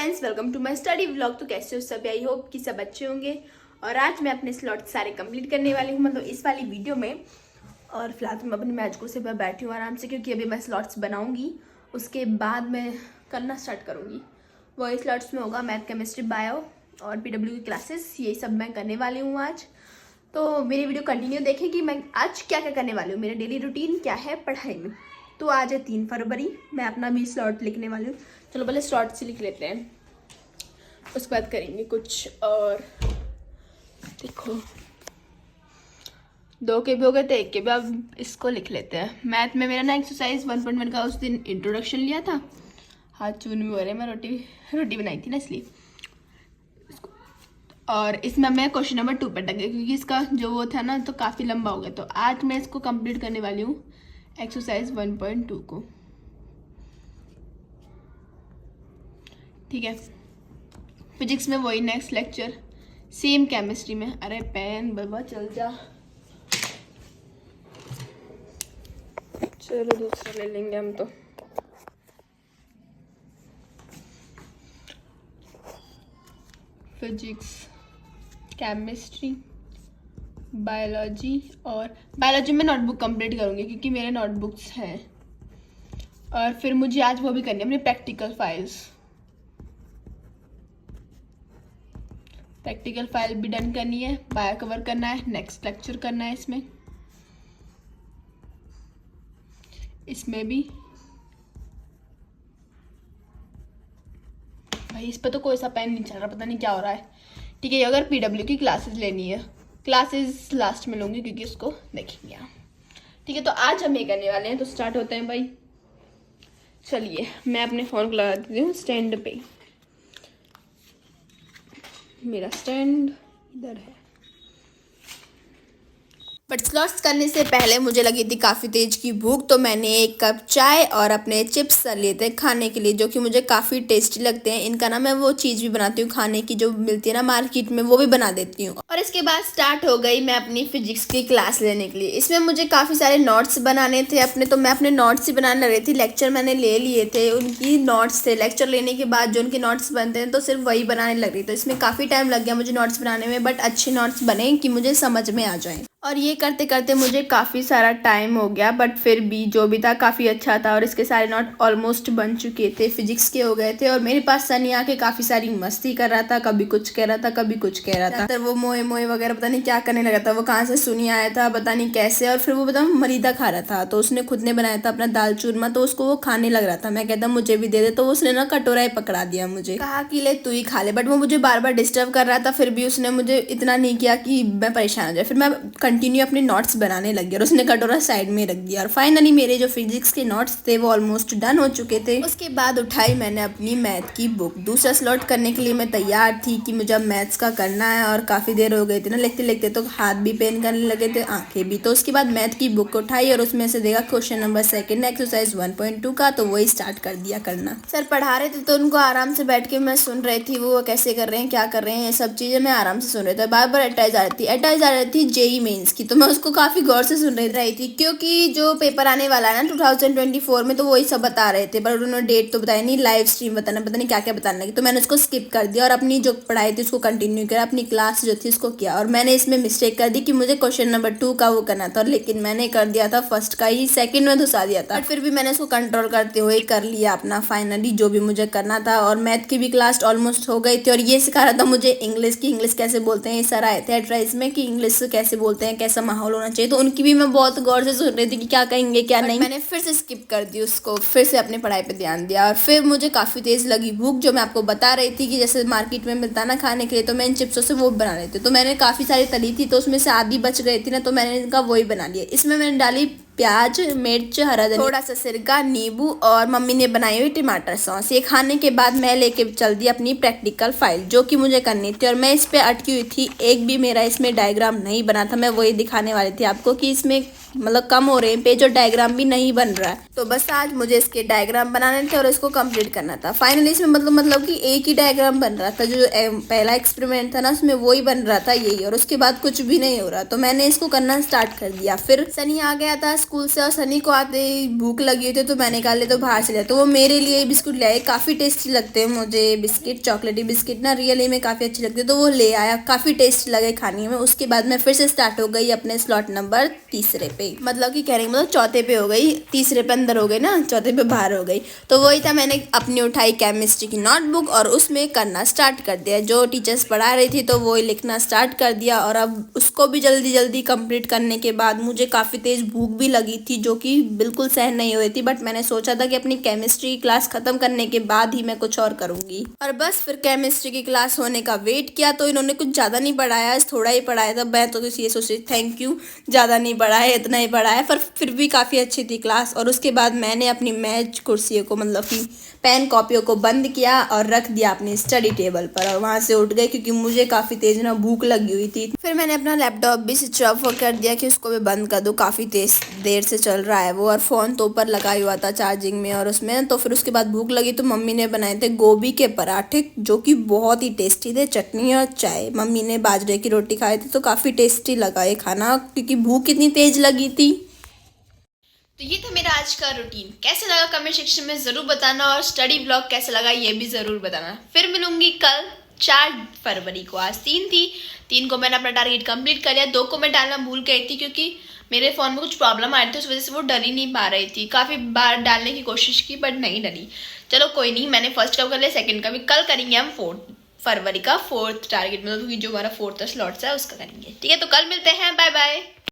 Friends, welcome to my study vlog. तो कैसे हो सभी? आई होप कि सब अच्छे होंगे। और आज मैं अपने स्लॉट सारे कंप्लीट करने वाली हूँ, मतलब इस वाली वीडियो में। और फिलहाल तो मैं अपने मैच को से बैठी हूँ आराम से, क्योंकि अभी मैं स्लॉट्स बनाऊँगी, उसके बाद मैं करना स्टार्ट करूँगी। वही स्लॉट्स में होगा मैथ, केमिस्ट्री, बायो और PW की क्लासेस, यही सब मैं करने वाली हूँ आज। तो मेरी वीडियो कंटिन्यू देखें कि मैं आज क्या क्या करने वाली हूँ, मेरा डेली रूटीन क्या है पढ़ाई में। तो आज है 3 फरवरी, मैं अपना भी स्लॉट लिखने वाली हूँ। चलो पहले स्लॉट से लिख लेते हैं, उसके बाद करेंगे कुछ। और देखो 2 के भी हो गए थे, 1 के भी। अब इसको लिख लेते हैं। मैथ में मेरा ना एक्सरसाइज 1.1 का उस दिन इंट्रोडक्शन लिया था। हाथ चून भी हो रहे हैं, मैं रोटी बनाई थी ना इसलिए। और इसमें मैं क्वेश्चन नंबर 2 पर टक गई, क्योंकि इसका जो वो था ना तो काफ़ी लंबा हो गया। तो आज मैं इसको कंप्लीट करने वाली हूँ, एक्सरसाइज 1.2 को। ठीक है, फिजिक्स में वही नेक्स्ट लेक्चर, सेम केमिस्ट्री में। अरे पेन बाबा चल जा, चलो दूसरा ले लेंगे हम तो। Physics, chemistry, biology. और बायोलॉजी में नोटबुक कंप्लीट करूँगी, क्योंकि मेरे नोटबुक्स हैं। और फिर मुझे आज वो भी करनी है, अपनी प्रैक्टिकल फाइल भी डन करनी है। बायो कवर करना है, नेक्स्ट लेक्चर करना है इसमें भी। भाई इस पर तो कोई सा पेन नहीं चल रहा, पता नहीं क्या हो रहा है। ठीक है, अगर PW की क्लासेस लेनी है, क्लासेस लास्ट में लूँगी, क्योंकि उसको देखेंगे। ठीक है, तो आज हम ये करने वाले हैं। तो स्टार्ट होते हैं भाई। चलिए मैं अपने फ़ोन को लगा देती हूँ स्टैंड पे। मेरा स्टैंड इधर है। बट स्लॉट्स करने से पहले मुझे लगी थी काफ़ी तेज की भूख, तो मैंने 1 कप चाय और अपने चिप्स कर लिए थे खाने के लिए, जो कि मुझे काफ़ी टेस्टी लगते हैं। इनका ना मैं वो चीज़ भी बनाती हूँ खाने की, जो मिलती है ना मार्केट में, वो भी बना देती हूँ। और इसके बाद स्टार्ट हो गई मैं अपनी फिजिक्स की क्लास लेने के लिए। इसमें मुझे काफ़ी सारे नोट्स बनाने थे अपने, तो मैं अपने नोट्स ही बनाने लग रही थी। लेक्चर मैंने ले लिए थे, उनकी नोट्स थे। लेक्चर लेने के बाद जो उनके नोट्स बनते हैं, तो सिर्फ वही बनाने लग रही। तो इसमें काफ़ी टाइम लग गया मुझे नोट्स बनाने में, बट अच्छे नोट्स बने कि मुझे समझ में आ जाए। और ये करते करते मुझे काफ़ी सारा टाइम हो गया, बट फिर भी जो भी था काफ़ी अच्छा था। और इसके सारे नोट ऑलमोस्ट बन चुके थे, फिजिक्स के हो गए थे। और मेरे पास सनी आके काफ़ी सारी मस्ती कर रहा था, कभी कुछ कह रहा था, कभी कुछ कह रहा था। तो वो मोए मोए वगैरह पता नहीं क्या करने लगा था। वो कहाँ से सुनी आया था पता नहीं कैसे। और फिर वो पता मरीदा खा रहा था, तो उसने खुद ने बनाया था अपना दाल चूरमा, तो उसको वो खाने लग रहा था। मैं कहता मुझे भी दे दे, तो उसने ना कटोरा ही पकड़ा दिया, मुझे कहा कि ले तू ही खा ले। बट वो मुझे बार बार डिस्टर्ब कर रहा था, फिर भी उसने मुझे इतना नहीं किया कि मैं परेशान हो जाए। फिर मैं कंटिन्यू अपने नोट्स बनाने लग गया और उसने कटोरा साइड में रख दिया। और फाइनली मेरे जो फिजिक्स के नोट्स थे वो ऑलमोस्ट डन हो चुके थे। उसके बाद उठाई मैंने अपनी मैथ की बुक। दूसरा स्लॉट करने के लिए मैं तैयार थी कि मुझे अब मैथ्स का करना है, और काफ़ी देर हो गई थी ना लिखते लिखते, तो हाथ भी पेन करने लगे थे, आंखें भी। तो उसके बाद मैथ की बुक उठाई और उसमें से देखा क्वेश्चन नंबर 2 एक्सरसाइज 1.2 का, तो वही स्टार्ट कर दिया करना। सर पढ़ा रहे थे तो उनको आराम से बैठ के मैं सुन रही थी, वो कैसे कर रहे हैं, क्या कर रहे हैं, ये सब चीज़ें मैं आराम से सुन रही थी। बार बार अटैच आ रही थी JEE मेंस की, तो मैं उसको काफ़ी गौर से सुन रही थी, क्योंकि जो पेपर आने वाला है ना 2024 में, तो वही सब बता रहे थे। पर उन्होंने डेट तो बताई नहीं, लाइव स्ट्रीम बताना, पता नहीं क्या क्या बताने लगी। तो मैंने उसको स्किप कर दिया और अपनी जो पढ़ाई थी उसको कंटिन्यू किया, अपनी क्लास जो थी उसको किया। और मैंने इसमें मिस्टेक कर दी कि मुझे क्वेश्चन नंबर 2 का वो करना था, लेकिन मैंने कर दिया था फर्स्ट का ही, सेकंड में घुसा दिया था। बट फिर भी मैंने उसको कंट्रोल करते हुए कर लिया अपना फाइनली जो भी मुझे करना था। और मैथ की भी क्लास ऑलमोस्ट हो गई थी। और ये सिखा रहा था मुझे इंग्लिश कैसे बोलते हैं। सर आए थे एड्रेस में कि इंग्लिश कैसे बोलते हैं, कैसा माहौल होना चाहिए, तो उनकी भी मैं बहुत गौर से सुन रही थी कि क्या कहेंगे क्या नहीं। मैंने फिर से स्किप कर दी उसको, फिर से अपनी पढ़ाई पे ध्यान दिया। और फिर मुझे काफ़ी तेज़ लगी भूख, जो मैं आपको बता रही थी कि जैसे मार्केट में मिलता ना खाने के लिए, तो मैं इन चिप्सों से वो बना रही थी। तो मैंने काफ़ी सारी तली थी, तो उसमें से आधी बच गई थी ना, तो मैंने इनका वही बना लिया। इसमें मैंने डाली प्याज, मिर्च, हरा धनिया, थोड़ा सा सिरका, नींबू और मम्मी ने बनाई हुई टमाटर सॉस। ये खाने के बाद मैं लेके चल दी अपनी प्रैक्टिकल फाइल, जो कि मुझे करनी थी। और मैं इस पे अटकी हुई थी, एक भी मेरा इसमें डायग्राम नहीं बना था। मैं वही दिखाने वाली थी आपको कि इसमें मतलब कम हो रहे हैं पेज और डायग्राम भी नहीं बन रहा है। तो बस आज मुझे इसके डायग्राम बनाने थे और इसको कंप्लीट करना था। फाइनली इसमें मतलब कि एक ही डायग्राम बन रहा था, जो पहला एक्सपेरिमेंट था ना उसमें वो ही बन रहा था यही, और उसके बाद कुछ भी नहीं हो रहा। तो मैंने इसको करना स्टार्ट कर दिया। फिर सनी आ गया था स्कूल से और सनी को आते ही भूख लगी थी, तो मैंने कहा ले तो बाहर से ले। तो वो मेरे लिए बिस्कुट ले आए, काफ़ी टेस्टी लगते हैं मुझे बिस्किट, चॉकलेटी बिस्किट ना रियली में काफ़ी अच्छी लगती है। तो वो ले आया, काफ़ी टेस्टी लगे खाने में। उसके बाद मैं फिर से स्टार्ट हो गई अपने स्लॉट नंबर तीसरे पे, मतलब कि कहने मतलब चौथे पे हो गई, तीसरे पे अंदर हो गई ना, चौथे पे बाहर हो गई। तो वही था, मैंने अपनी उठाई केमिस्ट्री की नोटबुक और उसमें करना स्टार्ट कर दिया। जो टीचर्स पढ़ा रही थी तो वही लिखना स्टार्ट कर दिया। और अब उसको भी जल्दी जल्दी कंप्लीट करने के बाद मुझे काफ़ी तेज़ भूख भी लगी थी, जो कि बिल्कुल सहन नहीं हुई थी। बट मैंने सोचा था कि अपनी केमिस्ट्री क्लास ख़त्म करने के बाद ही मैं कुछ और करूँगी। और बस फिर केमिस्ट्री की क्लास होने का वेट किया, तो इन्होंने कुछ ज़्यादा नहीं पढ़ाया, थोड़ा ही पढ़ाया था। मैं तो ये सोच रही थैंक यू, ज़्यादा नहीं पढ़ाया, इतना ही पढ़ाया, पर फिर भी काफ़ी अच्छी थी क्लास। और उसके बाद मैंने अपनी मैच कुर्सियों को मतलब कि पेन कॉपियों को बंद किया और रख दिया अपनी स्टडी टेबल पर, और वहाँ से उठ गई क्योंकि मुझे काफ़ी तेज़ ना भूख लगी हुई थी। फिर मैंने अपना लैपटॉप भी स्विच ऑफ कर दिया कि उसको भी बंद कर दूँ, काफ़ी तेज़ देर से चल रहा है वो, और फ़ोन तो ऊपर लगा हुआ था चार्जिंग में और उसमें। तो फिर उसके बाद भूख लगी तो मम्मी ने बनाए थे गोभी के पराठे, जो कि बहुत ही टेस्टी थे, चटनी और चाय। मम्मी ने बाजरे की रोटी खाई थी, तो काफ़ी टेस्टी लगा ये खाना क्योंकि भूख इतनी तेज़ लगी थी। तो ये था मेरा आज का रूटीन। कैसे लगा कमेंट सेक्शन में ज़रूर बताना, और स्टडी ब्लॉग कैसा लगा ये भी ज़रूर बताना। फिर मिलूंगी कल 4 फरवरी को। आज 3 थी, 3 को मैंने अपना टारगेट कंप्लीट कर लिया। 2 को मैं डालना भूल गई थी क्योंकि मेरे फ़ोन में कुछ प्रॉब्लम आ रही थी, उस वजह से वो डल ही नहीं पा रही थी। काफ़ी बार डालने की कोशिश की बट नहीं डली। चलो कोई नहीं, मैंने फर्स्ट का कर लिया, सेकंड का भी। कल करेंगे हम 4 फरवरी का 4th टारगेट, मतलब जो हमारा 4th स्लॉट्स है उसका करेंगे। ठीक है, तो कल मिलते हैं, बाय बाय।